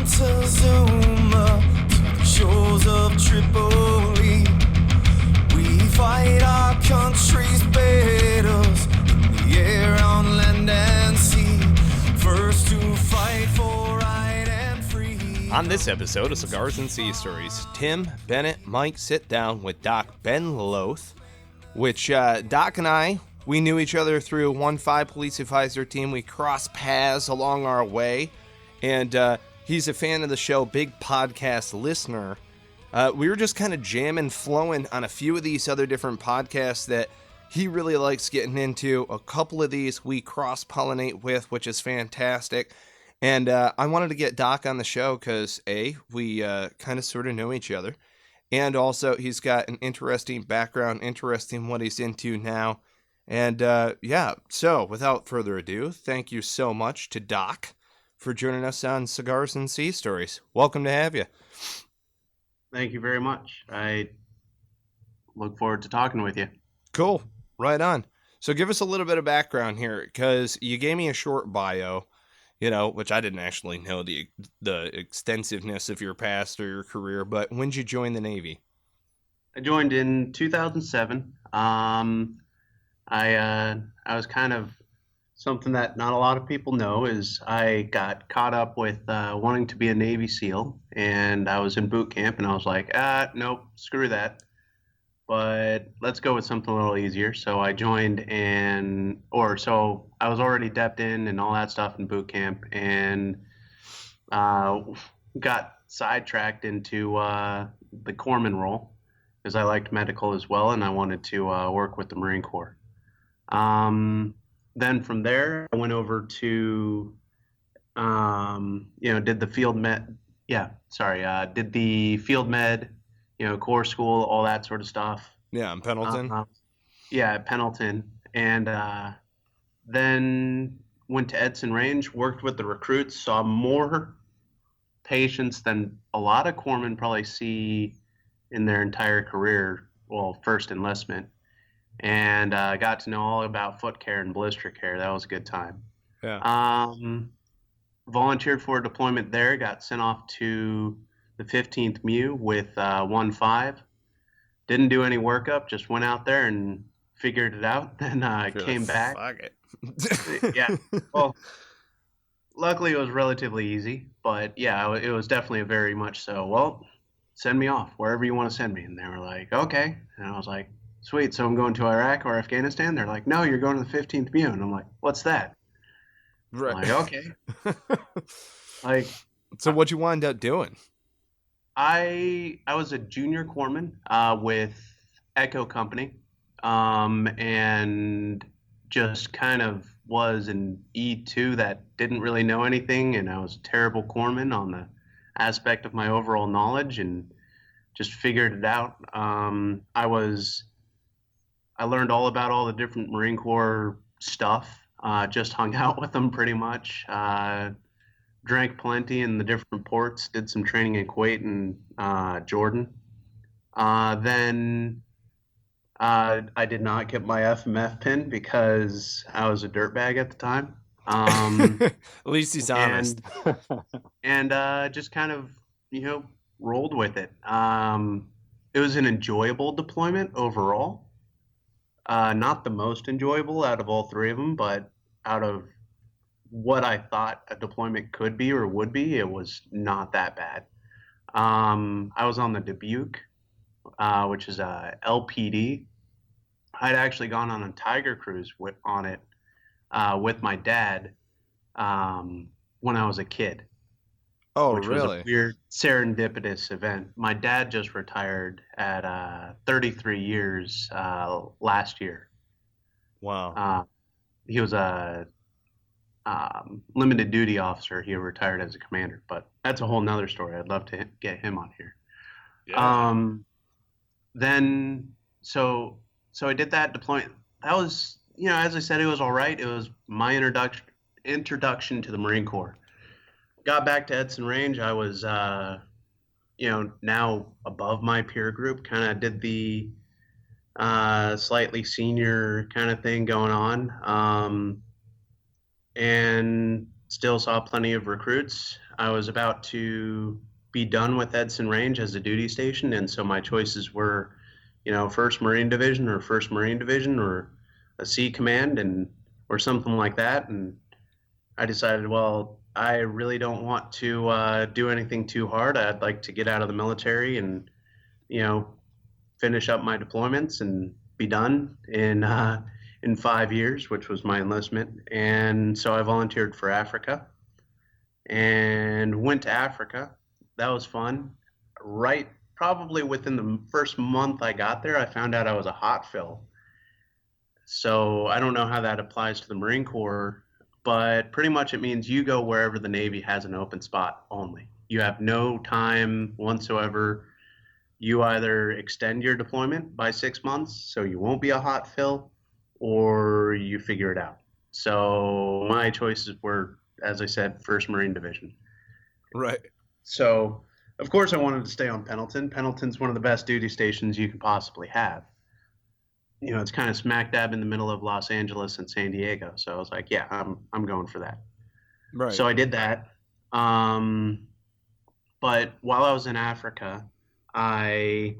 Montezuma to the shores of Tripoli. We fight our country's battles in the air, on land and sea. First to fight for right and free. On this episode of Cigars and Sea Stories, Tim, Bennett, Mike sit down with Doc Ben Loth, which Doc and I, we knew each other through 1-5 Police Advisor team. We crossed paths along our way, and he's a fan of the show, big podcast listener. We were just kind of jamming, flowing on a few of these other different podcasts that he really likes getting into. A couple of these we cross-pollinate with, which is fantastic. And I wanted to get Doc on the show because, A, we kind of sort of know each other. And also, he's got an interesting background, interesting what he's into now. And so without further ado, thank you so much to Doc for joining us on Cigars and Sea Stories. Welcome to have you. Thank you very much. I look forward to talking with you. Cool. Right on. So give us a little bit of background here, because you gave me a short bio, which I didn't actually know the extensiveness of your past or your career, but when did you join the Navy? I joined in 2007. I was kind of something that not a lot of people know is I got caught up with wanting to be a Navy SEAL, and I was in boot camp, and I was like, nope, screw that. But let's go with something a little easier. So I joined, so I was already depped in and all that stuff in boot camp, and got sidetracked into the corpsman role because I liked medical as well, and I wanted to work with the Marine Corps. Then from there, I went over to, did the field med. Did the field med, Corps school, all that sort of stuff. Yeah, in Pendleton. At Pendleton. And then went to Edson Range, worked with the recruits, saw more patients than a lot of corpsmen probably see in their entire career, first enlistment. And got to know all about foot care and blister care. That was a good time. Yeah. Volunteered for a deployment there, got sent off to the 15th MU with 1-5. Didn't do any workup, just went out there and figured it out. Then came back. Fuck it. Yeah. Well, luckily it was relatively easy, but yeah, it was definitely a very much so. Well, send me off wherever you want to send me. And they were like, okay. And I was like, sweet. So I'm going to Iraq or Afghanistan? They're like, no, you're going to the 15th MU. And I'm like, what's that? Right. I'm like, okay. So what'd you wind up doing? I was a junior corpsman with Echo Company, and just kind of was an E2 that didn't really know anything, and I was a terrible corpsman on the aspect of my overall knowledge, and just figured it out. I learned all about all the different Marine Corps stuff, just hung out with them pretty much. Drank plenty in the different ports, did some training in Kuwait and Jordan. Then I did not get my FMF pin because I was a dirtbag at the time. At least he's honest. And just kind of, rolled with it. It was an enjoyable deployment overall. Not the most enjoyable out of all three of them, but out of what I thought a deployment could be or would be, it was not that bad. I was on the Dubuque, which is a LPD. I'd actually gone on a Tiger cruise on it with my dad when I was a kid. Oh, which really? Was a weird serendipitous event. My dad just retired at 33 years last year. Wow. He was a limited duty officer. He retired as a commander, but that's a whole nother story. I'd love to get him on here. Yeah. Then so I did that deployment. That was, as I said, it was all right. It was my introduction to the Marine Corps. Got back to Edson Range. I was, now above my peer group. Kind of did the slightly senior kind of thing going on. And still saw plenty of recruits. I was about to be done with Edson Range as a duty station, and so my choices were, 1st Marine Division or 1st Marine Division or a Sea Command or something like that. And I decided, well, I really don't want to do anything too hard. I'd like to get out of the military and, finish up my deployments and be done in 5 years, which was my enlistment. And so I volunteered for Africa and went to Africa. That was fun. Right, probably within the first month I got there, I found out I was a hot fill. So I don't know how that applies to the Marine Corps, but pretty much it means you go wherever the Navy has an open spot only. You have no time whatsoever. You either extend your deployment by 6 months, so you won't be a hot fill, or you figure it out. So my choices were, as I said, 1st Marine Division. Right. So, of course, I wanted to stay on Pendleton. Pendleton's one of the best duty stations you could possibly have. It's kind of smack dab in the middle of Los Angeles and San Diego. So I was like, yeah, I'm going for that. Right. So I did that. But while I was in Africa, I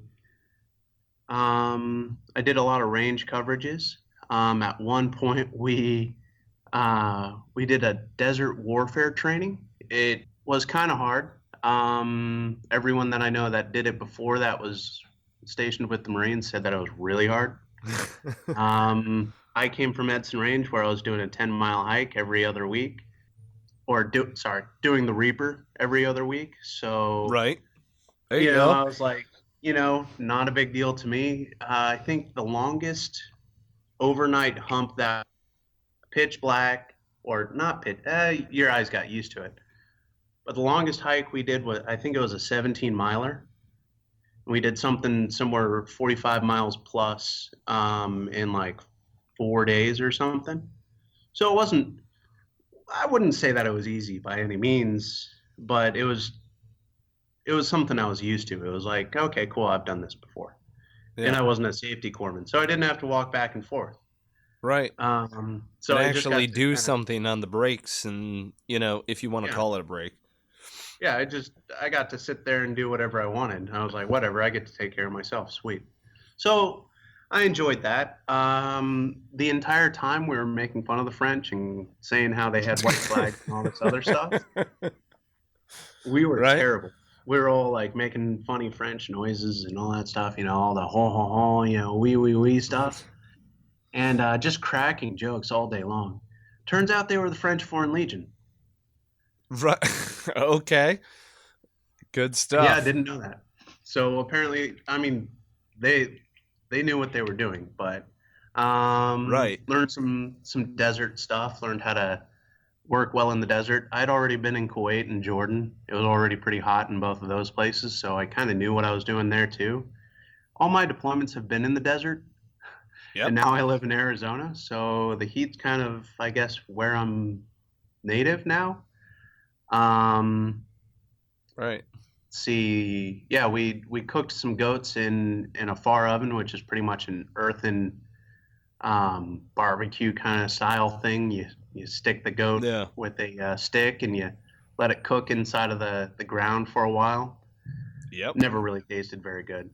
did a lot of range coverages. At one point, we did a desert warfare training. It was kind of hard. Everyone that I know that did it before that was stationed with the Marines said that it was really hard. I came from Edson Range where I was doing a 10-mile hike every other week, doing the Reaper every other week. So right. There you go. I was like, not a big deal to me. I think the longest overnight hump that pitch black or not pitch, your eyes got used to it. But the longest hike we did was, I think it was a 17-miler. We did something somewhere 45 miles plus in like 4 days or something. So it wasn't, I wouldn't say that it was easy by any means, but it was something I was used to. It was like, okay, cool, I've done this before. Yeah. And I wasn't a safety corpsman, so I didn't have to walk back and forth. Right. So I I actually do something on the brakes and, if you want to call it a break. Yeah, I got to sit there and do whatever I wanted. I was like, whatever, I get to take care of myself. Sweet. So I enjoyed that. The entire time we were making fun of the French and saying how they had white flags and all this other stuff. We were terrible. We were all like making funny French noises and all that stuff, all the ho ho ho, wee stuff. And just cracking jokes all day long. Turns out they were the French Foreign Legion. Right. Okay. Good stuff. Yeah, I didn't know that. So apparently, I mean, they knew what they were doing, but learned some desert stuff, learned how to work well in the desert. I'd already been in Kuwait and Jordan. It was already pretty hot in both of those places, so I kind of knew what I was doing there too. All my deployments have been in the desert. Yep. And now I live in Arizona, so the heat's kind of, I guess, where I'm native now. Right. See, yeah, we cooked some goats in a far oven, which is pretty much an earthen barbecue kind of style thing. You stick the goat with a stick and you let it cook inside of the ground for a while. Yep. Never really tasted very good.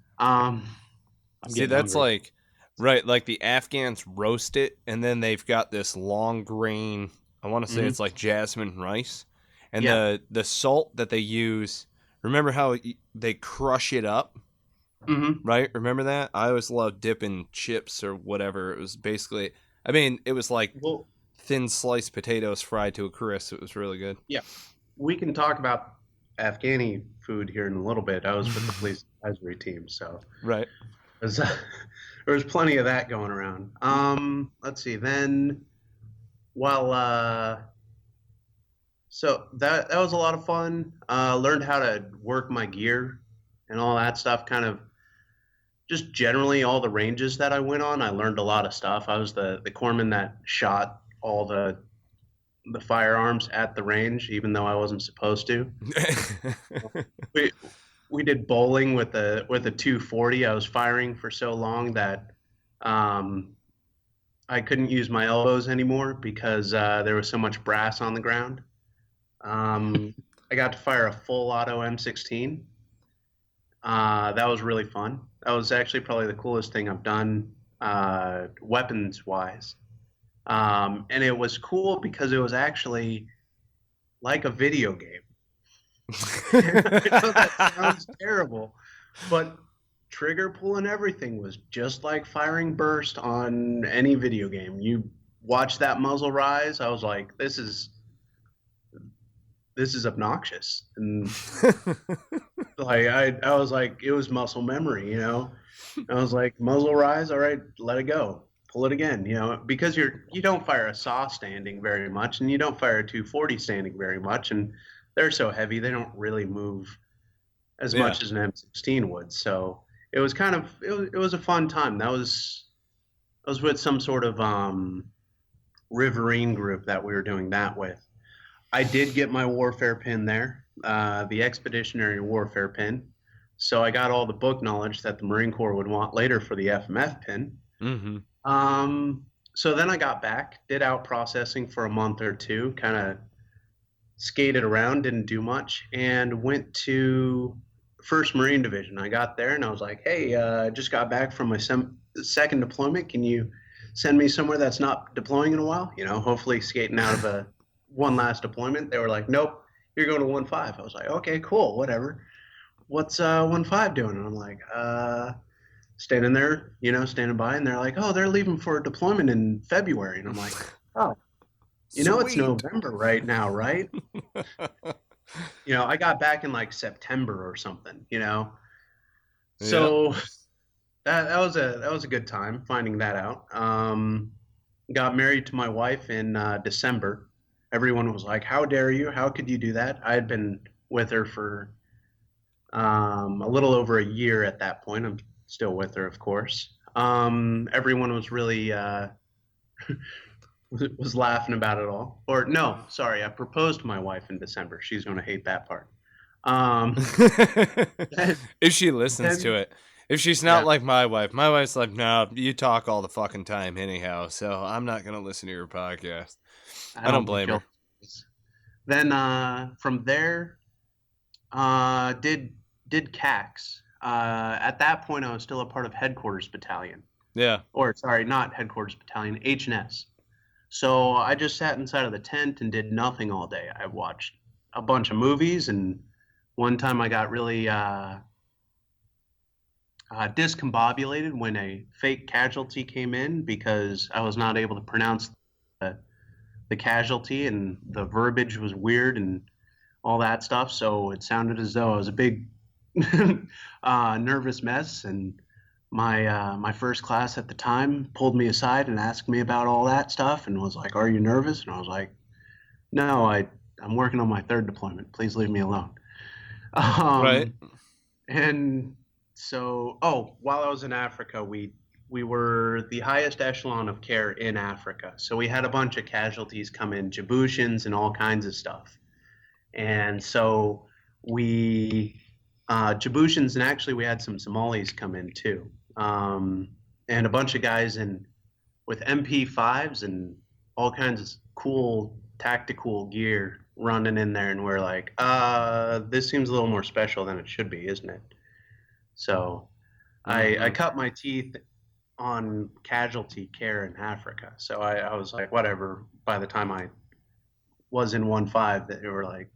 See, that's hungry. Like the Afghans roast it, and then they've got this long grain, I want to say it's like jasmine rice. And the salt that they use, remember how they crush it up? Mm-hmm. Right? Remember that? I always loved dipping chips or whatever. It was basically, it was like thin sliced potatoes fried to a crisp. It was really good. Yeah. We can talk about Afghani food here in a little bit. I was with the police advisory team, so. Right. There was plenty of that going around. Let's see. Then, so that was a lot of fun. Learned how to work my gear and all that stuff. Kind of just generally all the ranges that I went on, I learned a lot of stuff. I was the corpsman that shot all the firearms at the range, even though I wasn't supposed to. We did bowling with a 240. I was firing for so long that I couldn't use my elbows anymore because there was so much brass on the ground. I got to fire a full auto M16. That was really fun. That was actually probably the coolest thing I've done, weapons wise. And it was cool because it was actually like a video game. I know that sounds terrible, but trigger pull and everything was just like firing burst on any video game. You watch that muzzle rise, I was like, this is obnoxious. And like I was like, it was muscle memory, you know. I was like, muzzle rise, all right, let it go. Pull it again, you know, because you don't fire a saw standing very much, and you don't fire a 240 standing very much, and they're so heavy they don't really move as much as an M16 would. So it was kind of it was a fun time. I was with some sort of riverine group that we were doing that with. I did get my warfare pin there, the expeditionary warfare pin. So I got all the book knowledge that the Marine Corps would want later for the FMF pin. Mm-hmm. So then I got back, did out processing for a month or two, kind of skated around, didn't do much, and went to 1st Marine Division. I got there and I was like, hey, I just got back from my second deployment. Can you send me somewhere that's not deploying in a while? You know, hopefully skating out of a one last deployment. They were like, nope, you're going to 1-5. I was like, okay, cool, whatever. What's 1-5 doing? And I'm like, standing there, you know, standing by, and they're like, oh, they're leaving for a deployment in February. And I'm like, oh, you know, it's November right now, right? You know, I got back in like September or something, you know. So that was a good time finding that out. Got married to my wife in December. Everyone was like, how dare you? How could you do that? I had been with her for a little over a year at that point. I'm still with her, of course. Everyone was really was laughing about it all. Or no, sorry, I proposed to my wife in December. She's going to hate that part. If she listens to it. If she's not like my wife's like, no, you talk all the fucking time anyhow, so I'm not going to listen to your podcast. I don't blame her. Then from there, did CAX. At that point, I was still a part of Headquarters Battalion. Yeah. Or, sorry, not Headquarters Battalion, H&S. So I just sat inside of the tent and did nothing all day. I watched a bunch of movies, and one time I got really discombobulated when a fake casualty came in because I was not able to pronounce the casualty, and the verbiage was weird and all that stuff. So it sounded as though I was a big nervous mess, and my first class at the time pulled me aside and asked me about all that stuff and was like, are you nervous? And I was like, no, I'm working on my 3rd deployment. Please leave me alone. Right. And so, while I was in Africa, we were the highest echelon of care in Africa. So we had a bunch of casualties come in, Djiboutians and all kinds of stuff. And so Djiboutians, and actually we had some Somalis come in too. And a bunch of guys with MP5s and all kinds of cool tactical gear running in there, and we're like, this seems a little more special than it should be, isn't it? So I cut my teeth on casualty care in Africa. So I was like, whatever. By the time I was in 1-5, they were like,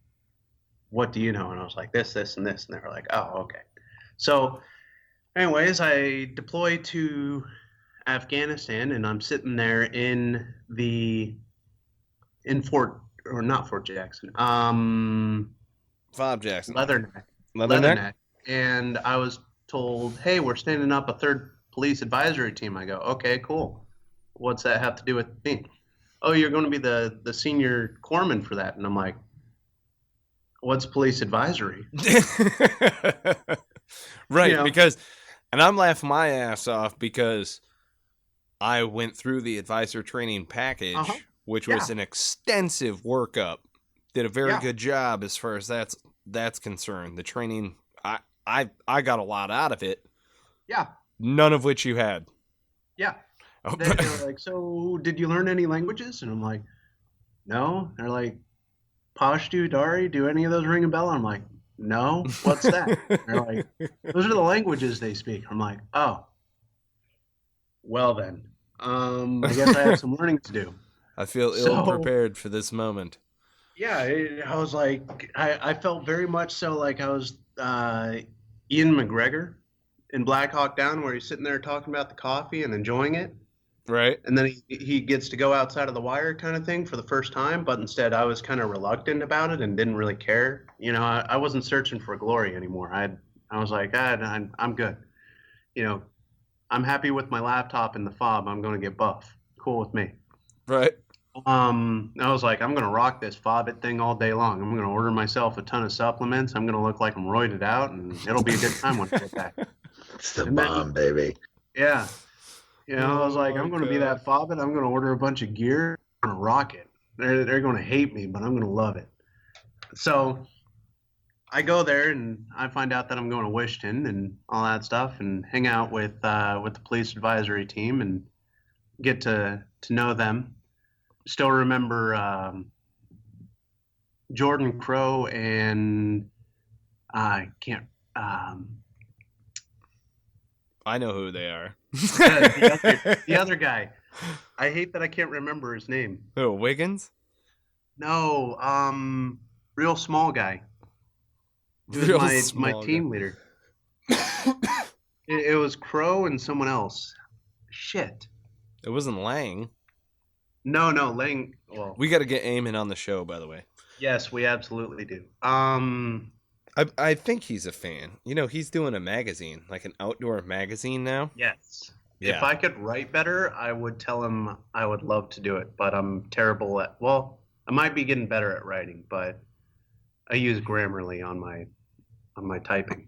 what do you know? And I was like, this, and this. And they were like, oh, okay. So anyways, I deployed to Afghanistan, and I'm sitting there in Fort Jackson. Fob Jackson. Leatherneck. And I was told, hey, we're standing up a 3rd police advisory team. I go, okay, cool. What's that have to do with me? Oh, you're going to be the senior corpsman for that. And I'm like, what's police advisory? Right, you know? Because, and I'm laughing my ass off because I went through the advisor training package, which was an extensive workup. Did a very good job as far as that's concerned. The training, I got a lot out of it. Yeah. None of which you had. Yeah. Oh. They were like, so did you learn any languages? And I'm like, no. They're like, Pashtu, Dari, do any of those ring a bell? I'm like, no, what's that? They're like, those are the languages they speak. I'm like, oh, well then, I guess I have some learning to do. I feel ill-prepared for this moment. Yeah, I was like, I felt very much so like I was Ian McGregor in Black Hawk Down, where he's sitting there talking about the coffee and enjoying it. Right. And then he gets to go outside of the wire kind of thing for the first time, but instead I was kind of reluctant about it and didn't really care. You know, I wasn't searching for glory anymore. I was like, I'm good. You know, I'm happy with my laptop and the fob. I'm going to get buff. Cool with me. Right. I was like, I'm going to rock this fobbit thing all day long. I'm going to order myself a ton of supplements. I'm going to look like I'm roided out, and it'll be a good time when I get back. It's the bomb, baby. Yeah. You know, I was like, I'm going to be that fobbit. I'm going to order a bunch of gear. I'm going to rock it. They're going to hate me, but I'm going to love it. So I go there, and I find out that I'm going to Wishton and all that stuff, and hang out with the police advisory team and get to know them. Still remember Jordan Crow and I can't. I know who they are. The other guy. I hate that I can't remember his name. Oh, Wiggins? No, real small guy. He was Real my small team guy. leader. It was Crow and someone else. Shit. It wasn't Lang. No, Lang. Well, We got to get Eamon on the show, by the way. yes, we absolutely do. I think he's a fan. You know, he's doing a magazine, like an outdoor magazine now. Yes. Yeah. If I could write better, I would tell him I would love to do it, but I'm terrible at. Well, I might be getting better at writing, but I use Grammarly on my typing.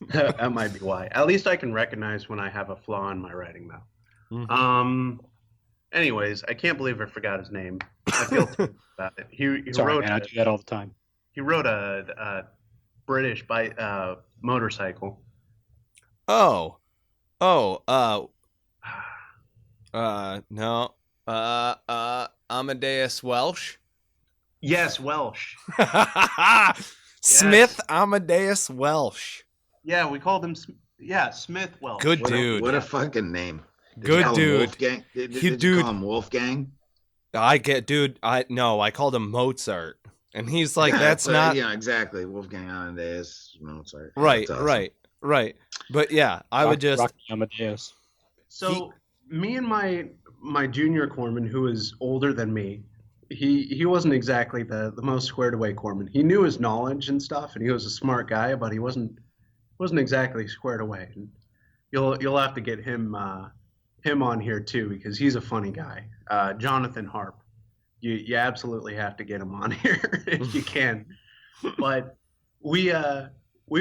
That might be why. At least I can recognize when I have a flaw in my writing, though. Mhm. Anyways, I can't believe I forgot his name. I feel terrible about it. He Sorry, wrote. man, I do that all the time. He wrote a British motorcycle. No. Amadeus Welsh. Yes, Welsh. Smith Amadeus Welsh. Yeah, we called him. Yeah, Smith Welsh. Good dude. What a fucking name. Did Good you call him dude. Wolfgang? Did you Dude. call him Wolfgang? I called him Mozart. And he's like, that's not Yeah, exactly. Wolfgang Amadeus Mozart. right, That's awesome. right. But yeah, I would just Rocky Amadeus. So me and my junior corpsman, who is older than me, he wasn't exactly the most squared away corpsman. He knew his knowledge and stuff, and he was a smart guy, but he wasn't exactly squared away. And you'll have to get him on here too, because he's a funny guy. Jonathan Harp. You absolutely have to get him on here if you can. But we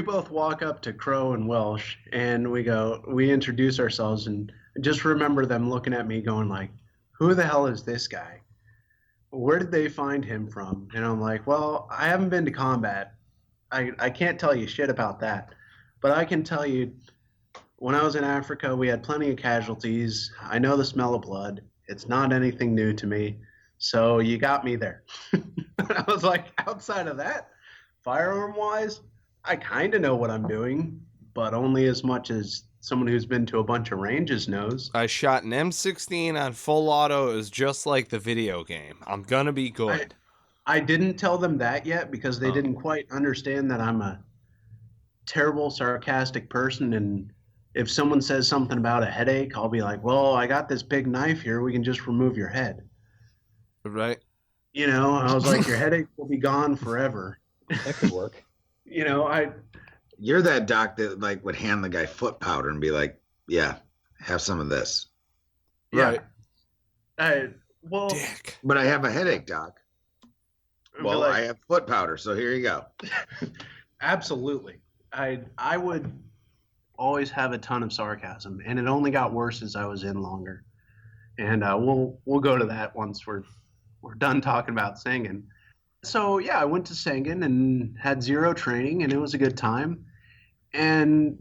both walk up to Crow and Welsh, and we introduce ourselves, and just remember them looking at me going like, who the hell is this guy? Where did they find him from? And I'm like, well, I haven't been to combat. I can't tell you shit about that. But I can tell you, when I was in Africa, we had plenty of casualties. I know the smell of blood. It's not anything new to me. So you got me there. I was like, outside of that, firearm-wise, I kind of know what I'm doing, but only as much as someone who's been to a bunch of ranges knows. I shot an M16 on full auto. It was just like the video game. I'm gonna be good. I didn't tell them that yet because they didn't quite understand that I'm a terrible, sarcastic person, and if someone says something about a headache, I'll be like, well, I got this big knife here. We can just remove your head. Right. You know, I was like, your headache will be gone forever. That could work. You know, You're that doc that like would hand the guy foot powder and be like, "Yeah, have some of this." Right. Well, Dick. But I have a headache, doc. Well, like, I have foot powder, so here you go. absolutely. I would always have a ton of sarcasm, and it only got worse as I was in longer. And we'll go to that once we're done talking about Sangin. So yeah, I went to Sangin and had zero training, and it was a good time. And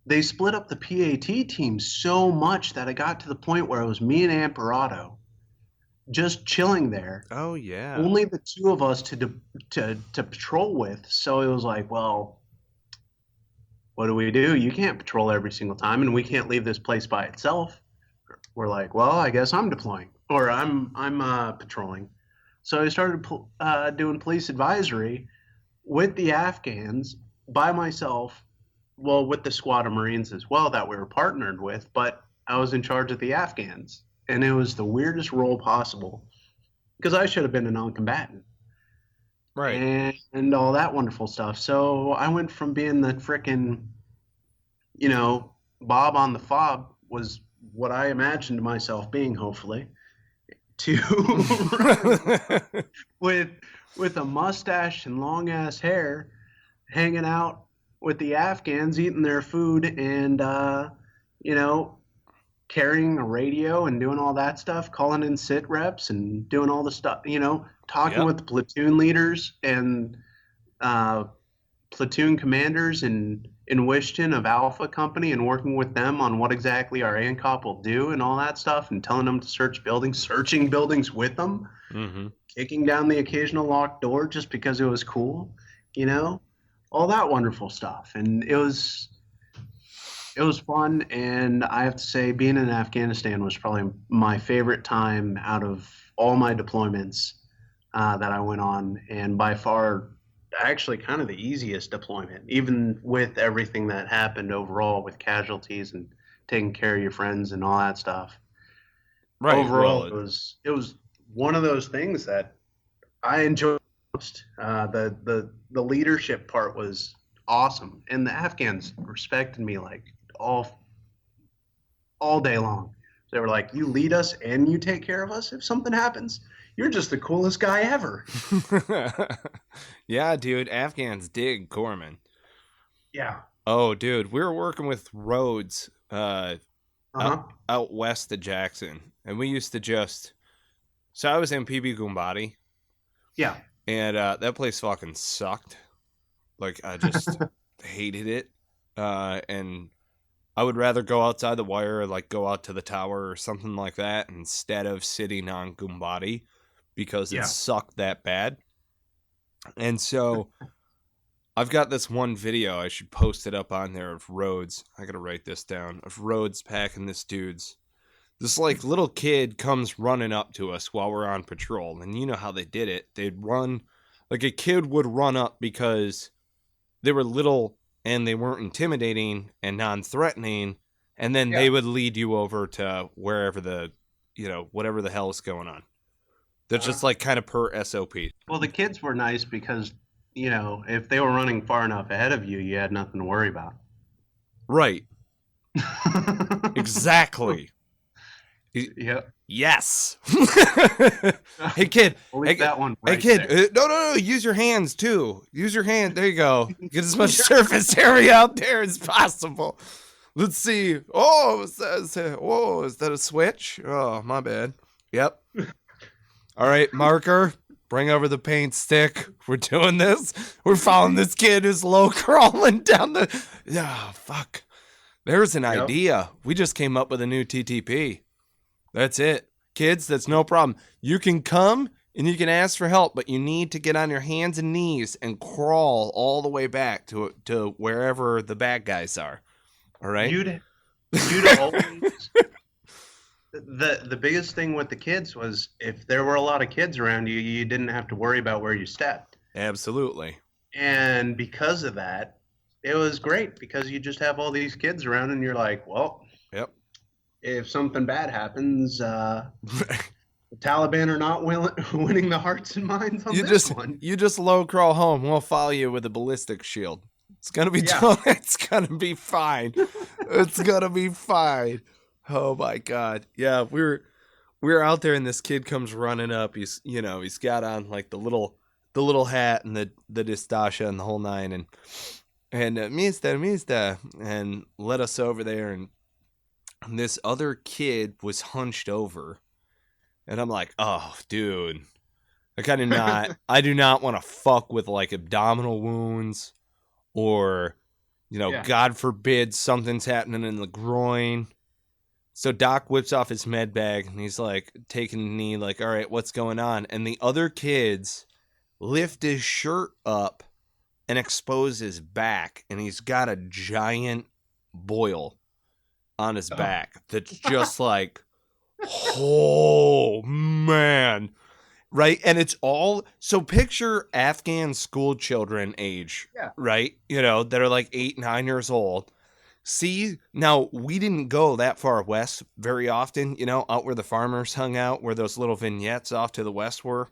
they split up the PAT team so much that I got to the point where it was me and Amparato. just chilling there. Oh yeah. Only the two of us to patrol with. So it was like, well, what do we do? You can't patrol every single time, and we can't leave this place by itself. We're like, well, I guess I'm deploying, or I'm patrolling. So I started doing police advisory with the Afghans by myself, well, with the squad of Marines as well that we were partnered with, but I was in charge of the Afghans, and it was the weirdest role possible because I should have been a non-combatant. Right. And all that wonderful stuff. So I went from being the frickin', Bob on the fob was what I imagined myself being, hopefully, to with a mustache and long ass hair, hanging out with the Afghans, eating their food, and carrying a radio and doing all that stuff, calling in sit reps and doing all the stuff, talking with the platoon leaders and platoon commanders in Wishton of Alpha Company and working with them on what exactly our ANCOP will do and all that stuff, and telling them to search buildings, searching buildings with them, kicking down the occasional locked door just because it was cool, all that wonderful stuff. And it was fun, and I have to say being in Afghanistan was probably my favorite time out of all my deployments that I went on, and by far actually kind of the easiest deployment, even with everything that happened overall with casualties and taking care of your friends and all that stuff. Right. Overall, it was one of those things that I enjoyed most. The leadership part was awesome, and the Afghans respected me like all day long. They were like, you lead us and you take care of us. If something happens, you're just the coolest guy ever. Yeah, dude. Afghans dig corpsmen. Yeah. Oh, dude. We were working with roads out west of Jackson. And we used to so I was in PB Gumbati. Yeah. And that place fucking sucked. Like, I just hated it. And I would rather go outside the wire, like go out to the tower or something like that, instead of sitting on Gumbati, because it sucked that bad. And so I've got this one video, I should post it up on there, of Rhodes. I gotta write this down. Of Rhodes packing this like little kid comes running up to us while we're on patrol. And you know how they did it. They'd run, like a kid would run up because they were little and they weren't intimidating and non-threatening, and then they would lead you over to wherever whatever the hell is going on. They're just like kind of per SOP. Well, the kids were nice because, if they were running far enough ahead of you, you had nothing to worry about. Right. Exactly. Yep. Yes. Hey, kid. Leave that one hey, right kid. there. No. Use your hands, too. Use your hand. There you go. Get as much surface area out there as possible. Let's see. Oh, is that a switch? Oh, my bad. Yep. All right, marker. Bring over the paint stick. We're doing this. We're following this kid who's low crawling down the... Yeah, fuck. There's an idea. We just came up with a new TTP. That's it. Kids, that's no problem. You can come and you can ask for help, but you need to get on your hands and knees and crawl all the way back to wherever the bad guys are. All right? You'd always... The biggest thing with the kids was if there were a lot of kids around you, you didn't have to worry about where you stepped. Absolutely. And because of that, it was great because you just have all these kids around and you're like, well, if something bad happens, the Taliban are not winning the hearts and minds on this one. You just low crawl home. We'll follow you with a ballistic shield. It's gonna be it's gonna be fine. It's gonna be fine. Oh my God. Yeah, we were out there and this kid comes running up. He's got on like the little hat and the distasha and the whole nine and mister and led us over there, and this other kid was hunched over, and I'm like, oh dude, I do not want to fuck with like abdominal wounds or God forbid something's happening in the groin. So Doc whips off his med bag and he's like taking a knee, like, all right, what's going on? And the other kids lift his shirt up and expose his back, and he's got a giant boil on his back that's just like, oh man. Right? And it's all, so picture Afghan school children age, right? You know, that are like 8, 9 years old. See, now we didn't go that far west very often, you know, out where the farmers hung out, where those little vignettes off to the west were.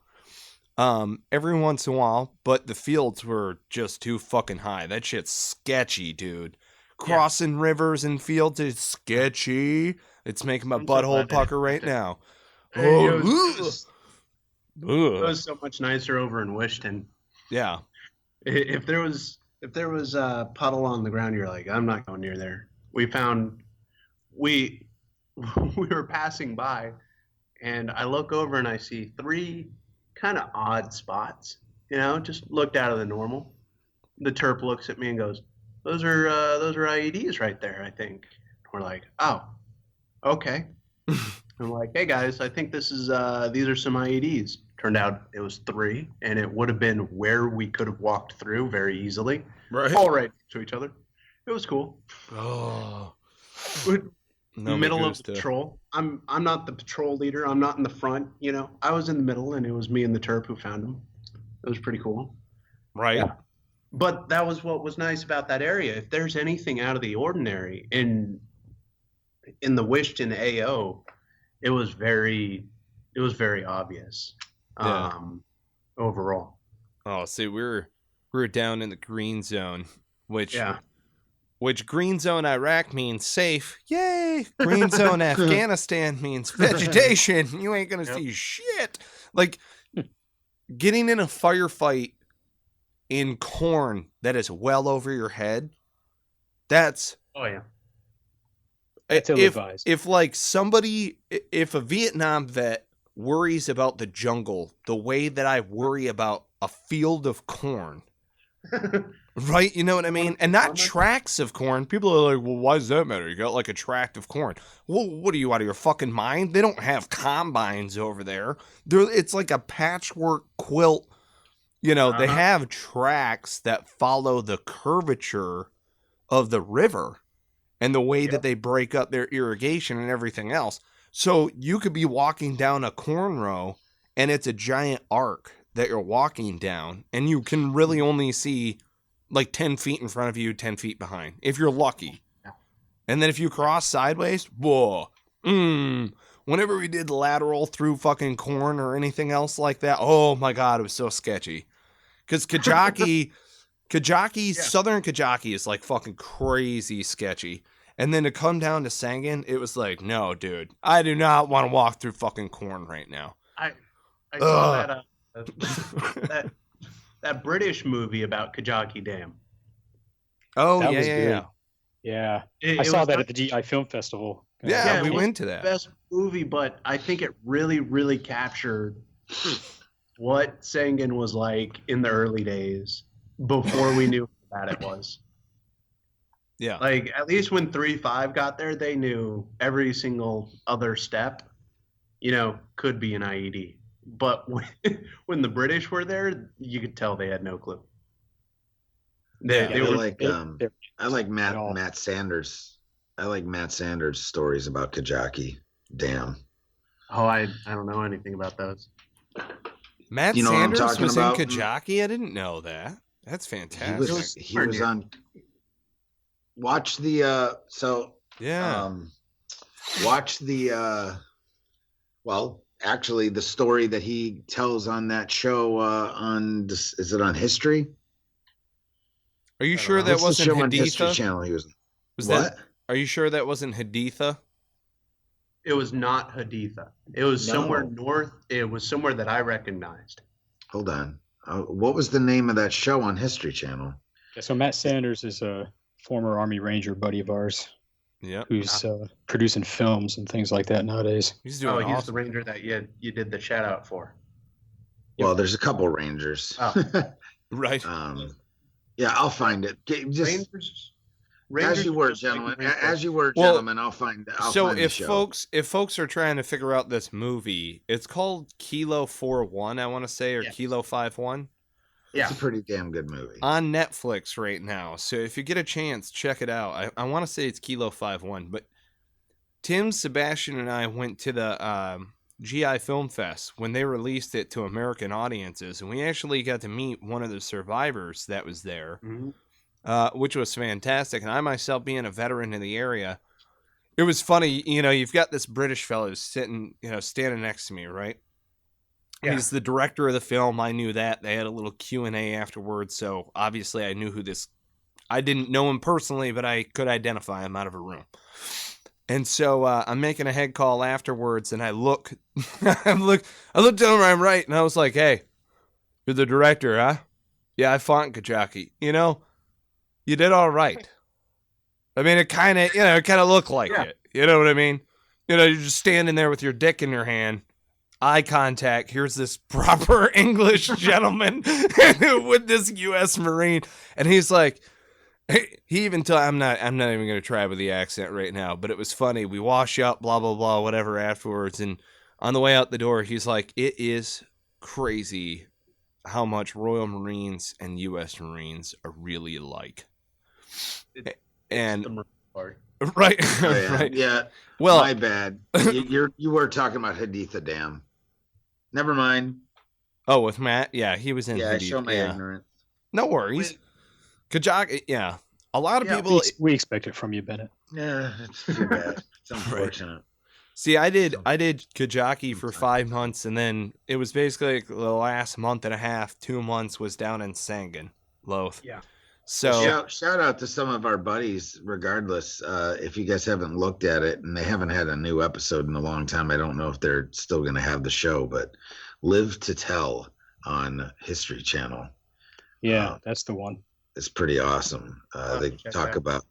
Every once in a while, but the fields were just too fucking high. That shit's sketchy, dude. Crossing rivers and fields is sketchy. It's making my butthole pucker right now. It was so much nicer over in Wishton. Yeah. If there was a puddle on the ground, you're like, I'm not going near there. We were passing by, and I look over and I see 3 kind of odd spots. You know, just looked out of the normal. The Terp looks at me and goes, "Those are IEDs right there, I think." We're like, "Oh, okay." I'm like, "Hey guys, I think these are some IEDs." Turned out it was 3, and it would have been where we could have walked through very easily. Right. All right to each other. It was cool. Oh. Middle of the patrol. I'm not the patrol leader. I'm not in the front, you know. I was in the middle, and it was me and the Terp who found him. It was pretty cool. Right. Yeah. But that was what was nice about that area. If there's anything out of the ordinary in the Wishton AO, it was very obvious. Overall. Oh, see, we were down in the green zone, which green zone Iraq means safe. Yay! Green zone Afghanistan means vegetation. You ain't gonna see shit. Like getting in a firefight in corn that is well over your head. That's ill-advised. If a Vietnam vet worries about the jungle the way that I worry about a field of corn. Right? You know what I mean? And not tracts of corn. People are like, well, why does that matter? You got like a tract of corn. Well, what are you, out of your fucking mind? They don't have combines over there. It's like a patchwork quilt. You know, they have tracks that follow the curvature of the river and the way that they break up their irrigation and everything else. So you could be walking down a corn row and it's a giant arc that you're walking down, and you can really only see like 10 feet in front of you, 10 feet behind, if you're lucky. And then if you cross sideways, whoa. Whenever we did lateral through fucking corn or anything else like that, oh my God, it was so sketchy. Because Kajaki, Southern Kajaki is like fucking crazy sketchy. And then to come down to Sangin, it was like, no, dude, I do not want to walk through fucking corn right now. I saw that British movie about Kajaki Dam. Oh, That yeah, was yeah, good. yeah. Yeah. It I saw was that not- at the GI Film Festival. Yeah, we it was went to that. the best movie, but I think it really, really captured what Sangin was like in the early days before we knew how bad it was. Yeah. Like, at least when 3-5 got there, they knew every single other step, you know, could be an IED. But when the British were there, you could tell they had no clue. They were I like Matt Sanders. I like Matt Sanders' stories about Kajaki Dam. Oh, I don't know anything about those. Matt You know what I'm Sanders talking was about? in Kajaki? I didn't know that. That's fantastic. He was on. Watch the watch the actually the story that he tells on that show is it on History? Are you sure that What's the wasn't show on History Haditha? Channel he was That? Are you sure that wasn't Haditha? It was not Haditha. It was somewhere north. It was somewhere that I recognized. Hold on. What was the name of that show on History Channel? Yeah, so Matt Sanders is a former Army Ranger buddy of ours. Yeah. Who's producing films and things like that nowadays. He's doing he's awesome. the ranger that you did the shout out for. Well, there's a couple Rangers. Oh. Right. Yeah, I'll find it. Just Rangers? Rangers As you were, just like gentlemen. Rangers. As you were, Well, gentlemen. I'll find the show. if folks are trying to figure out this movie, it's called Kilo 41, I want to say, or Yes. Kilo 51. It's a pretty damn good movie. On Netflix right now. So if you get a chance, check it out. I want to say it's Kilo 51, but Tim, Sebastian, and I went to the GI Film Fest when they released it to American audiences, and we actually got to meet one of the survivors that was there, which was fantastic. And I myself, being a veteran in the area, it was funny. You know, you've got this British fellow sitting, standing next to me, right? Yeah. He's the director of the film. I knew that. They had a little Q&A afterwards, so obviously I knew who this... I didn't know him personally, but I could identify him out of a room. And so I'm making a head call afterwards, and I look... I looked over my right, and I was like, hey, you're the director, huh? Yeah, I fought in Kajaki. You did all right. I mean, it kind of looked like it. You know what I mean? You're just standing there with your dick in your hand. Eye contact. Here's this proper English gentleman with this U.S. Marine, and he's like, he even told, I'm not even going to try with the accent right now, but it was funny. We wash up, blah blah blah, whatever afterwards, and on the way out the door, he's like, it is crazy how much Royal Marines and U.S. Marines are really alike. And the Marine part. Right, oh, yeah. right. Yeah. Well, my bad. You were talking about Haditha Dam. Never mind. Oh, with Matt? Yeah, he was in. Yeah, Hadith. I show my ignorance. No worries. Kajak, yeah. A lot of people. We expect it from you, Bennett. Yeah, it's too bad. It's unfortunate. Right. See, I did Kajaki for 5 months, and then it was basically like the last month and a half, 2 months was down in Sangin, Loth. Yeah. So shout out to some of our buddies. Regardless, if you guys haven't looked at it and they haven't had a new episode in a long time, I don't know if they're still going to have the show, but Live to Tell on History Channel. Yeah, that's the one. It's pretty awesome. They talk about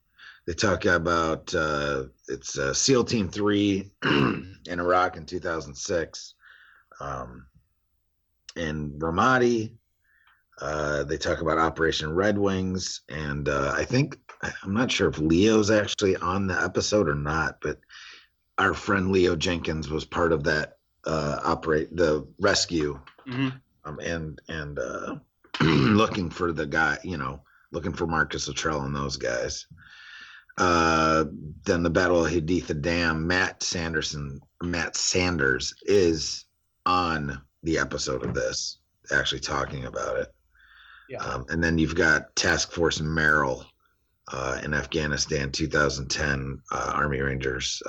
it's SEAL Team 3 in Iraq in 2006, in Ramadi. They talk about Operation Red Wings, and I'm not sure if Leo's actually on the episode or not, but our friend Leo Jenkins was part of that the rescue, and looking for the guy, looking for Marcus Luttrell and those guys. Then the Battle of Haditha Dam, Matt Sanders is on the episode of this, actually talking about it. Yeah. And then you've got Task Force Merrill in Afghanistan, 2010, Army Rangers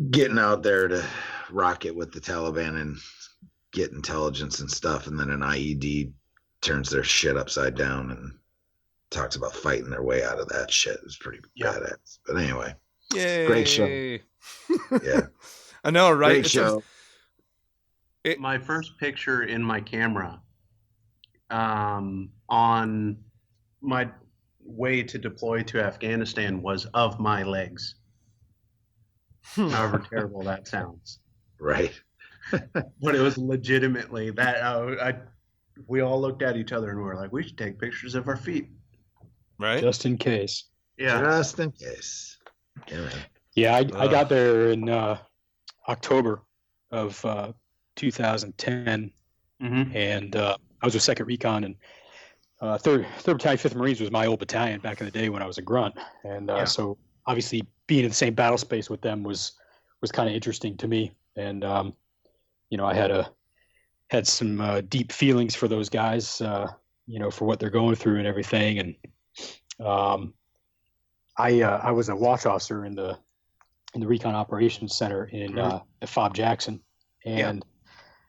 getting out there to rock it with the Taliban and get intelligence and stuff. And then an IED turns their shit upside down and talks about fighting their way out of that shit. It was pretty badass. But anyway, yay. Great show. Yeah. I know, right? Great show. My first picture in my camera on my way to deploy to Afghanistan was of my legs. However terrible that sounds. Right. But it was legitimately that. We all looked at each other and we were like, we should take pictures of our feet. Right. Just in case. Yeah. Just in case. Yeah, I got there in October of 2010, and I was with 2nd Recon, and 3rd Battalion, 5th Marines was my old battalion back in the day when I was a grunt, and so obviously being in the same battle space with them was kind of interesting to me, and I had some deep feelings for those guys, for what they're going through and everything, and I was a watch officer in the Recon Operations Center at FOB Jackson, and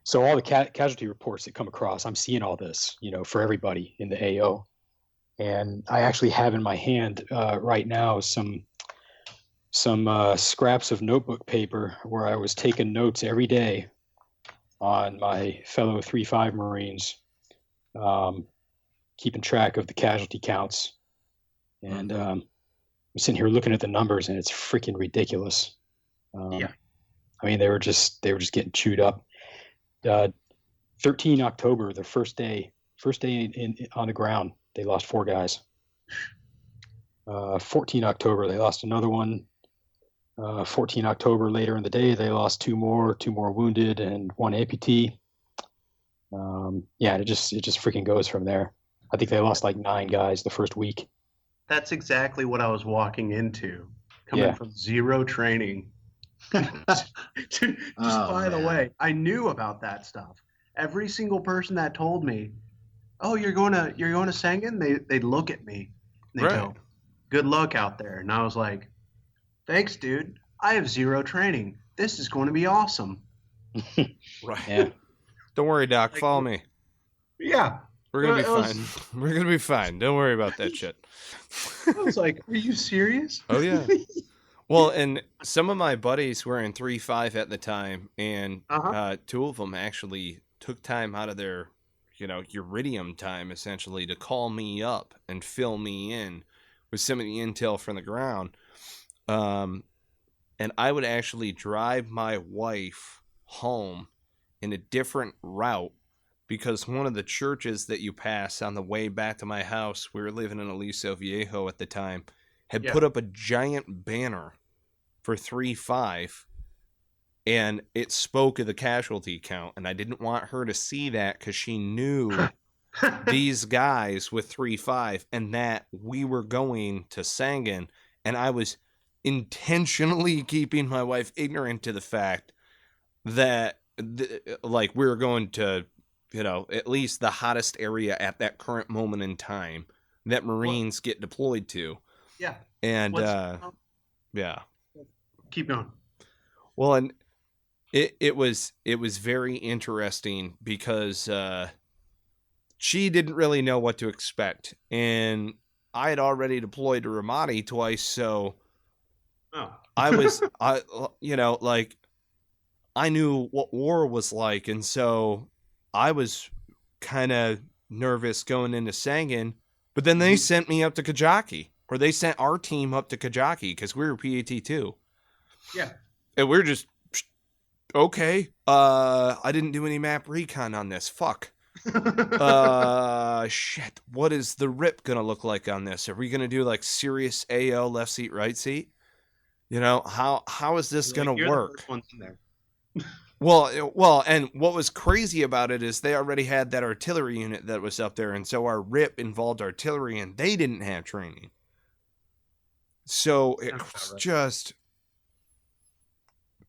so all the casualty reports that come across, I'm seeing all this, for everybody in the AO. And I actually have in my hand right now some scraps of notebook paper where I was taking notes every day on my fellow 3-5 Marines, keeping track of the casualty counts. And I'm sitting here looking at the numbers, and it's freaking ridiculous. I mean, they were just getting chewed up. 13 October, the first day on the ground, they lost 4 guys. 14 October, they lost another one. 14 October later in the day, they lost two more wounded and one amputee. It just freaking goes from there. I think they lost like 9 guys the first week. That's exactly what I was walking into, coming from zero training. By the way, I knew about that stuff. Every single person that told me, "Oh, you're going to Sangin," they look at me and they go, "Good luck out there." And I was like, "Thanks, dude. I have zero training. This is going to be awesome." Right. Yeah. Don't worry, Doc. Follow me. Yeah. We're gonna be fine. We're gonna be fine. Don't worry about that shit. I was like, "Are you serious?" Oh yeah. Well, and some of my buddies were in 3-5 at the time, and 2 of them actually took time out of their, uridium time, essentially, to call me up and fill me in with some of the intel from the ground. And I would actually drive my wife home in a different route, because one of the churches that you pass on the way back to my house, we were living in Aliso Viejo at the time, had put up a giant banner for 3-5, and it spoke of the casualty count, and I didn't want her to see that because she knew these guys with 3-5 and that we were going to Sangin, and I was intentionally keeping my wife ignorant to the fact that we were going to, at least the hottest area at that current moment in time that Marines get deployed to. Yeah. And yeah. Keep going. Well, and it was very interesting because she didn't really know what to expect, and I had already deployed to Ramadi twice, so I was I knew what war was like, and so I was kind of nervous going into Sangin, but then they sent me up to Kajaki, or they sent our team up to Kajaki because we were PAT too. Yeah. And we're just, okay, I didn't do any map recon on this. Fuck. Shit. What is the rip going to look like on this? Are we going to do like serious AO left seat, right seat? How is this going to work? The first one's in there. Well, and what was crazy about it is they already had that artillery unit that was up there, and so our rip involved artillery, and they didn't have training. So it was just...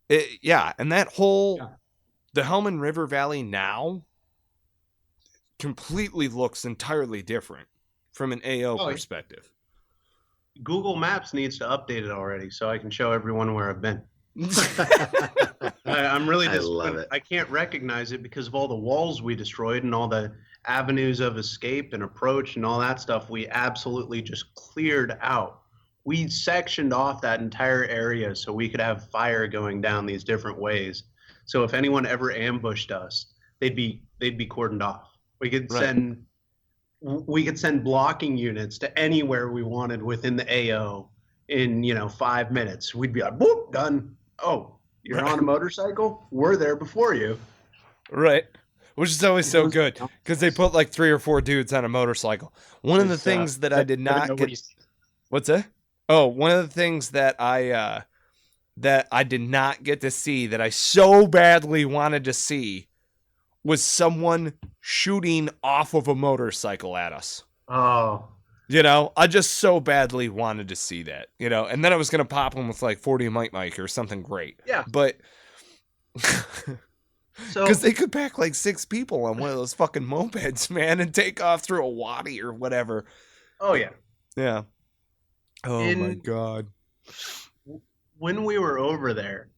and that whole... The Helmand River Valley now completely looks entirely different from an AO perspective. Google Maps needs to update it already so I can show everyone where I've been. I'm really disappointed. I love it. I can't recognize it because of all the walls we destroyed and all the avenues of escape and approach and all that stuff we absolutely just cleared out. We sectioned off that entire area so we could have fire going down these different ways. So if anyone ever ambushed us, they'd be cordoned off. We could send blocking units to anywhere we wanted within the AO in 5 minutes. We'd be like, boop, done. Oh, you're on a motorcycle? We're there before you. Right. Which is always so good because they put like 3 or 4 dudes on a motorcycle. One of the things that I did not get. What's that? Oh, one of the things that I did not get to see that I so badly wanted to see was someone shooting off of a motorcycle at us. Oh. I just so badly wanted to see that, and then I was going to pop them with like 40 Mike or something great. Yeah. But because they could pack like 6 people on one of those fucking mopeds, man, and take off through a wadi or whatever. Oh, yeah. Yeah. Oh, my God. When we were over there,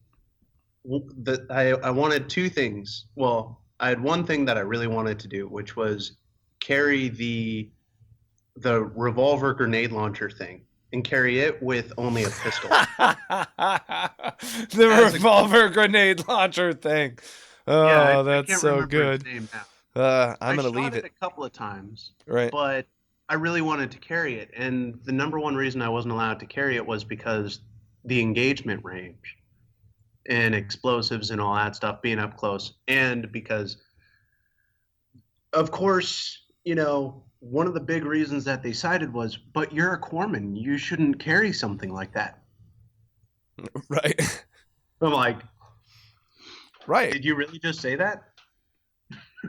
I wanted 2 things. Well, I had one thing that I really wanted to do, which was carry the revolver grenade launcher thing and carry it with only a pistol. The revolver grenade launcher thing. Oh, yeah, that's so good. I'm going to leave it a couple of times. Right. But I really wanted to carry it. And the number one reason I wasn't allowed to carry it was because the engagement range and explosives and all that stuff being up close. And because, of course, one of the big reasons that they cited was, but you're a corpsman. You shouldn't carry something like that. Right. I'm like, right. Did you really just say that?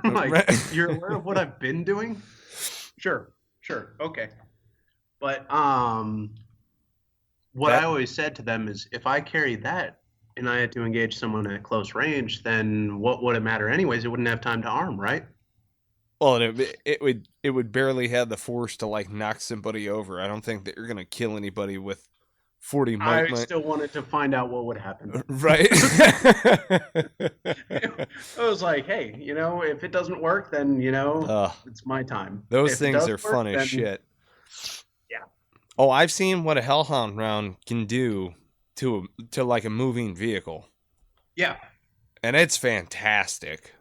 Like, right. You're aware of what I've been doing? Sure. Okay. But what I always said to them is, if I carried that and I had to engage someone at close range, then what would it matter anyways? It wouldn't have time to arm, right? Well, it would barely have the force to like knock somebody over. I don't think that you're gonna kill anybody with 40 mic. I still wanted to find out what would happen. Right. I was like, hey, if it doesn't work, then it's my time. Those things are fun as shit. Yeah. Oh, I've seen what a Hellhound round can do to like a moving vehicle. Yeah. And it's fantastic.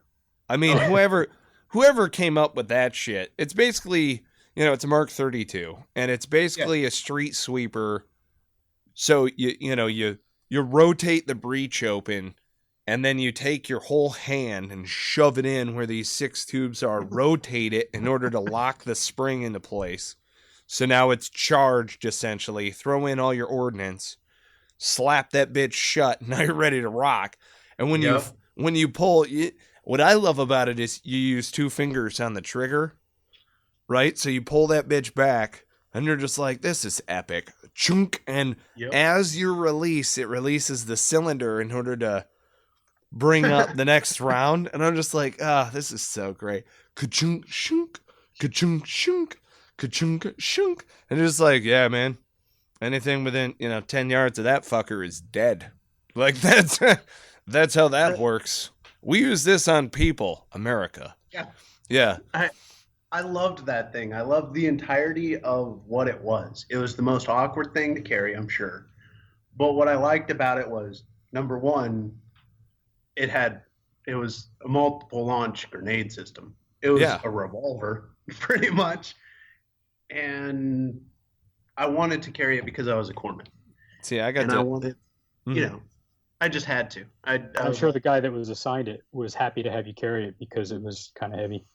I mean, whoever came up with that shit, it's basically, it's a Mark 32, and it's basically a street sweeper. So you rotate the breech open, and then you take your whole hand and shove it in where these 6 tubes are, rotate it in order to lock the spring into place. So now it's charged, essentially. Throw in all your ordnance, slap that bitch shut, now you're ready to rock. And when you pull, what I love about it is you use 2 fingers on the trigger, right? So you pull that bitch back, and you're just like, this is epic. Chunk, and as you release, it releases the cylinder in order to bring up the next round. And I'm just like, this is so great. Ka-chunk, shunk, ka-chunk, shunk, ka-chunk, shunk. And just like, yeah, man, anything within 10 yards of that fucker is dead. Like that's how that works. We use this on people, America. Yeah. I loved that thing. I loved the entirety of what it was. It was the most awkward thing to carry, I'm sure. But what I liked about it was, number one, it was a multiple launch grenade system. It was a revolver, pretty much. And I wanted to carry it because I was a corpsman. See, I wanted, I just had to. I'm sure the guy that was assigned it was happy to have you carry it because it was kind of heavy.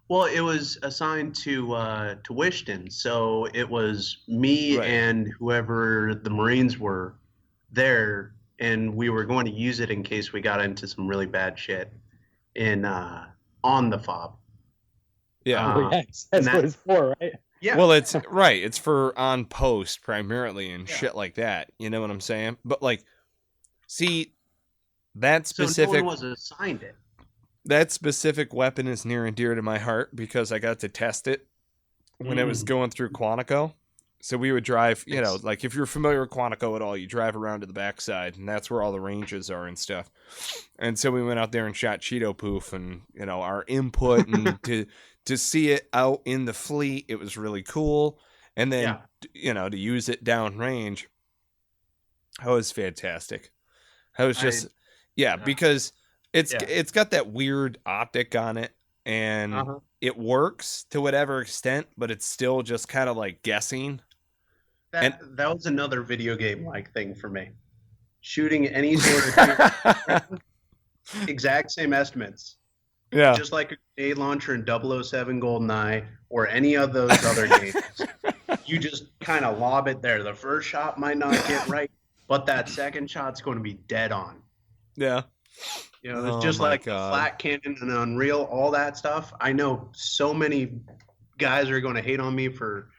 Well, it was assigned to Wishton, so it was me and whoever the Marines were there, and we were going to use it in case we got into some really bad shit on the FOB. Yeah, that's what it's for, right? Yeah. Well, it's right. It's for on post primarily and shit like that. You know what I'm saying? But like, see, that specific. So no one was assigned it. That specific weapon is near and dear to my heart because I got to test it when it was going through Quantico. So we would drive, like if you're familiar with Quantico at all, you drive around to the backside, and that's where all the ranges are and stuff. And so we went out there and shot Cheeto Poof, and our input and to see it out in the fleet, it was really cool. And then to use it downrange, that was fantastic. I was just because. It's got that weird optic on it, and it works to whatever extent, but it's still just kind of like guessing. That was another video game like thing for me. Shooting any sort of exact same estimates. Yeah. Just like a grenade launcher in 007 GoldenEye or any of those other games. You just kind of lob it there. The first shot might not get right, but that second shot's going to be dead on. Yeah. It's just like Flat Cannon and Unreal, all that stuff. I know so many guys are going to hate on me for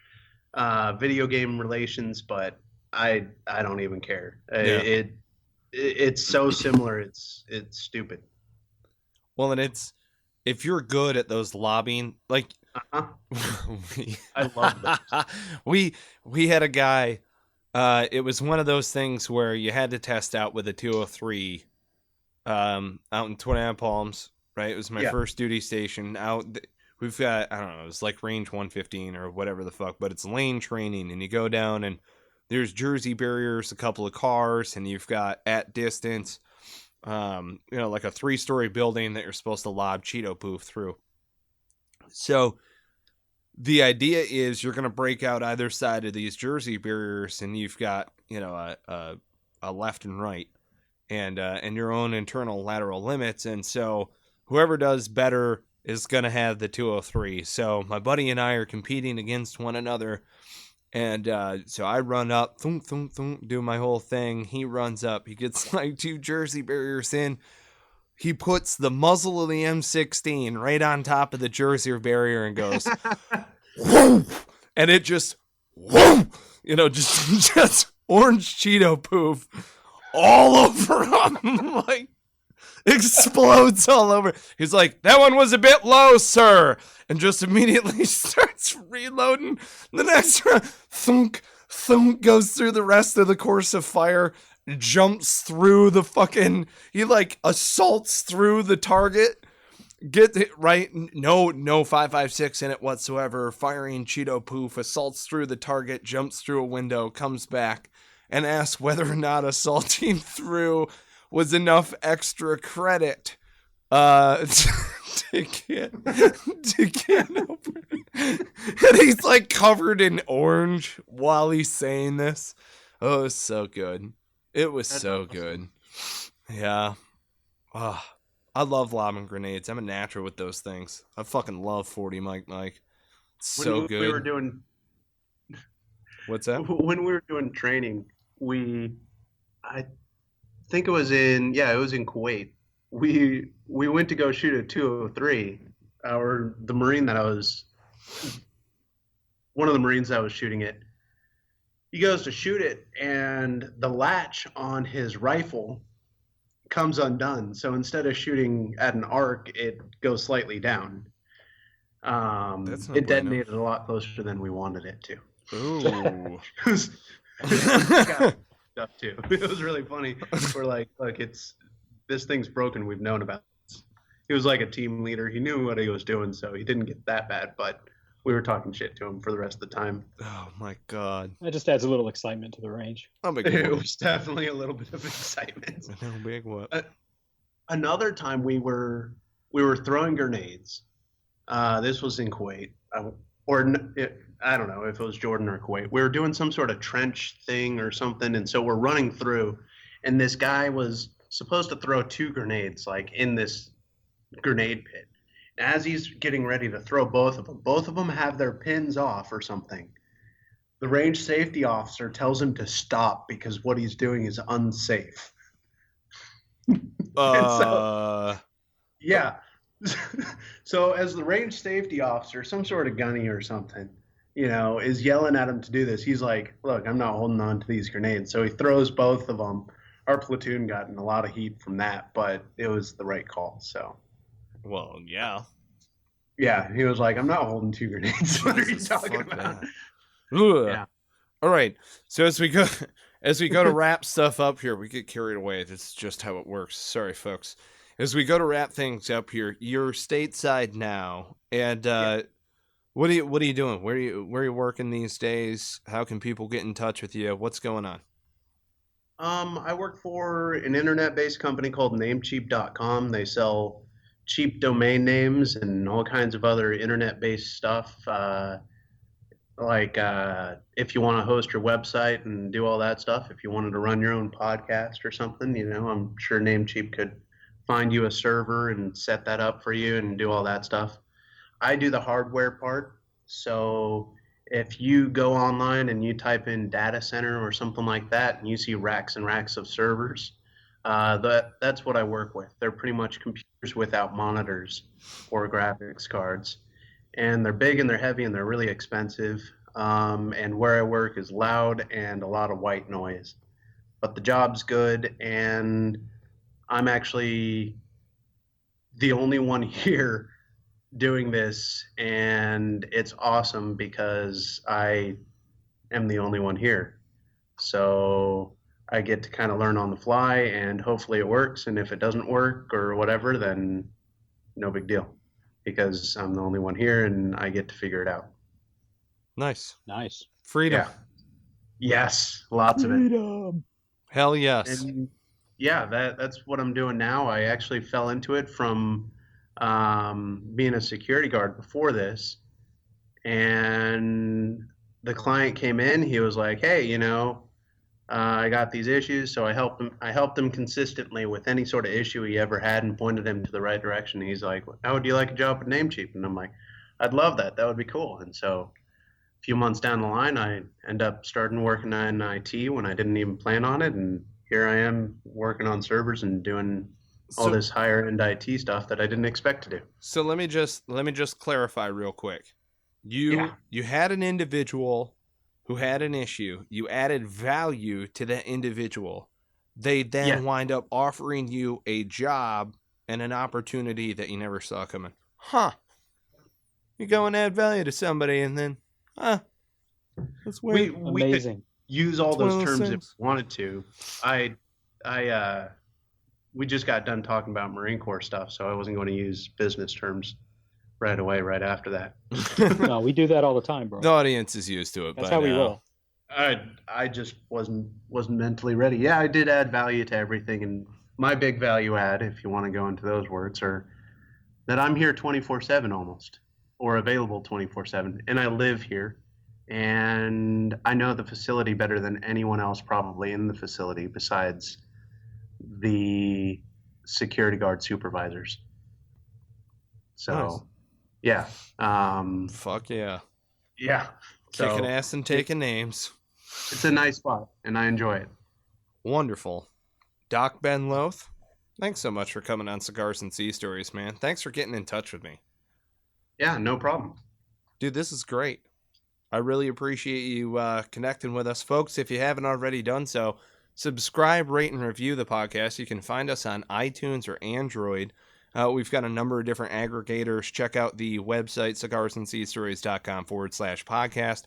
video game relations, but I don't even care. It's so similar. It's stupid. Well, and if you're good at those lobbying, like I love those. we had a guy. It was one of those things where you had to test out with a 203. Out in 29 Palms, right? It was my first duty station out. We've got, I don't know, it's like range 115 or whatever the fuck, but it's lane training, and you go down and there's Jersey barriers, a couple of cars, and you've got at distance, like a 3-story building that you're supposed to lob Cheeto Poof through. So the idea is you're going to break out either side of these Jersey barriers, and you've got, a left and right. And your own internal lateral limits. And so whoever does better is going to have the 203. So my buddy and I are competing against one another. And so I run up, thunk, thunk, thunk, do my whole thing. He runs up. He gets like 2 Jersey barriers in. He puts the muzzle of the M16 right on top of the Jersey barrier and goes, whoom! And it just, whoom! You know, just orange Cheeto poof all over him. Like, explodes all over. He's like, that one was a bit low, sir. And just immediately starts reloading. The next round, thunk, thunk, goes through the rest of the course of fire, jumps through the fucking, he like assaults through the target, get it right, no 5.56 in it whatsoever, firing Cheeto poof, assaults through the target, jumps through a window, comes back, and asks whether or not assaulting through was enough extra credit to get open. And he's like covered in orange while he's saying this. Oh, it was so good. It was so good. Yeah. Oh, I love lobbing grenades. I'm a natural with those things. I fucking love 40 Mike. It's so good. We were doing... What's that? When we were doing training, I think it was in Kuwait. We went to go shoot a 203. The Marine that I was, one of the Marines that was shooting it, he goes to shoot it, and the latch on his rifle comes undone. So instead of shooting at an arc, it goes slightly down. It detonated a lot closer than we wanted it to. Ooh. Stuff too. It was really funny. We're like, look, this thing's broken. We've known about this. He was like a team leader. He knew what he was doing, so he didn't get that bad. But we were talking shit to him for the rest of the time. Oh my god! That just adds a little excitement to the range. It was definitely a little bit of excitement. No big what? Another time we were throwing grenades. This was in Kuwait. I don't know if it was Jordan or Kuwait. We were doing some sort of trench thing or something, and so we're running through, and this guy was supposed to throw 2 grenades, like in this grenade pit. As he's getting ready to throw both of them have their pins off or something. The range safety officer tells him to stop because what he's doing is unsafe. Yeah. So as the range safety officer, some sort of gunny or something, is yelling at him to do this, he's like, look, I'm not holding on to these grenades. So he throws both of them. Our platoon got in a lot of heat from that, but it was the right call. So, well, yeah. Yeah, he was like, I'm not holding 2 grenades. What are you talking about? Yeah. All right. So as we go to wrap stuff up here, we get carried away. This is just how it works. Sorry, folks. As we go to wrap things up here, you're stateside now, and what are you doing? Where are you working these days? How can people get in touch with you? What's going on? I work for an internet-based company called Namecheap.com. They sell cheap domain names and all kinds of other internet-based stuff. Like if you want to host your website and do all that stuff, if you wanted to run your own podcast or something, I'm sure Namecheap could find you a server and set that up for you and do all that stuff. I do the hardware part. So if you go online and you type in data center or something like that, and you see racks and racks of servers, that's what I work with. They're pretty much computers without monitors or graphics cards. And they're big and they're heavy and they're really expensive. And where I work is loud and a lot of white noise. But the job's good, and I'm actually the only one here doing this, and it's awesome because I am the only one here. So I get to kind of learn on the fly, and hopefully it works. And if it doesn't work or whatever, then no big deal, because I'm the only one here and I get to figure it out. Nice. Freedom. Yeah. Yes, lots of it. Hell yes. And yeah, that's what I'm doing now. I actually fell into it from being a security guard before this, and the client came in. He was like, hey, I got these issues, so I helped him consistently with any sort of issue he ever had and pointed him to the right direction. He's like, how would you like a job at Namecheap? And I'm like, I'd love that. That would be cool. And so a few months down the line, I end up starting working in IT when I didn't even plan on it. And here I am working on servers and doing all this higher end IT stuff that I didn't expect to do. So let me just clarify real quick. You had an individual who had an issue. You added value to that individual. They then wind up offering you a job and an opportunity that you never saw coming. You go and add value to somebody, and then, that's weird. Amazing. Could use all those terms if we wanted to. We just got done talking about Marine Corps stuff, so I wasn't going to use business terms right away, right after that. No, we do that all the time, bro. The audience is used to it. That's how we roll. I just wasn't mentally ready. Yeah, I did add value to everything, and my big value add, if you want to go into those words, are that I'm here 24/7 almost, or available 24/7, and I live here, and I know the facility better than anyone else probably in the facility besides the security guard supervisors. So, nice. Yeah. Fuck yeah. Yeah. Kicking ass and taking names. It's a nice spot, and I enjoy it. Wonderful. Doc Ben Loth, thanks so much for coming on Cigars and Sea Stories, man. Thanks for getting in touch with me. Yeah, no problem. Dude, this is great. I really appreciate you connecting with us. Folks, if you haven't already done so, subscribe, rate, and review the podcast. You can find us on iTunes or Android. We've got a number of different aggregators. Check out the website, cigarsandseastories.com/podcast.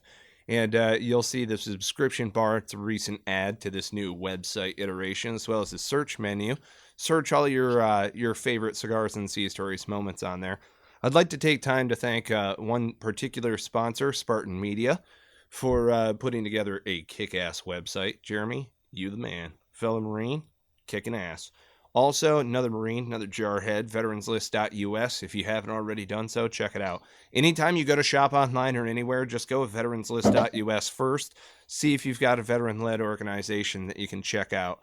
And you'll see the subscription bar. It's a recent add to this new website iteration, as well as the search menu. Search all your favorite Cigars and Sea Stories moments on there. I'd like to take time to thank one particular sponsor, Spartan Media, for putting together a kick-ass website. Jeremy, you the man. Fellow Marine, kicking ass. Also, another Marine, another jarhead, veteranslist.us. If you haven't already done so, check it out. Anytime you go to shop online or anywhere, just go with veteranslist.us first. See if you've got a veteran-led organization that you can check out.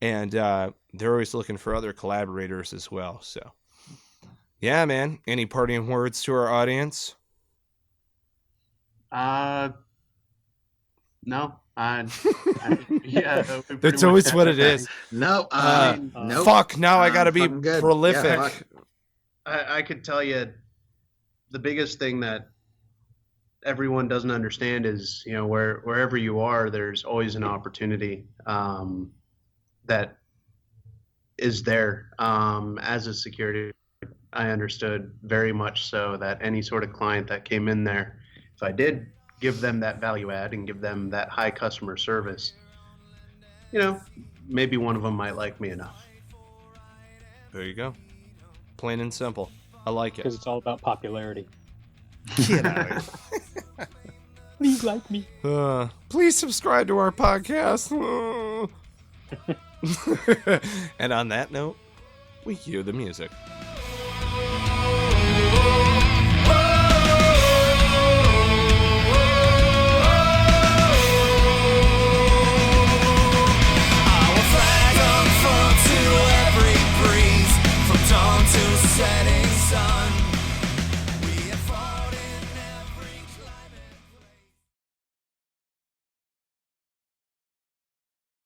And they're always looking for other collaborators as well. So, yeah, man. Any parting words to our audience? No. That's always what it is. No. Fuck, now I gotta be prolific. Yeah, I could tell you the biggest thing that everyone doesn't understand is, wherever you are, there's always an opportunity that is there. As a security, I understood very much so that any sort of client that came in there, if I did give them that value add and give them that high customer service, maybe one of them might like me enough. There you go. Plain and simple. I like it. Because it's all about popularity. Get out of here. Please like me. Please subscribe to our podcast. And on that note, we cue the music.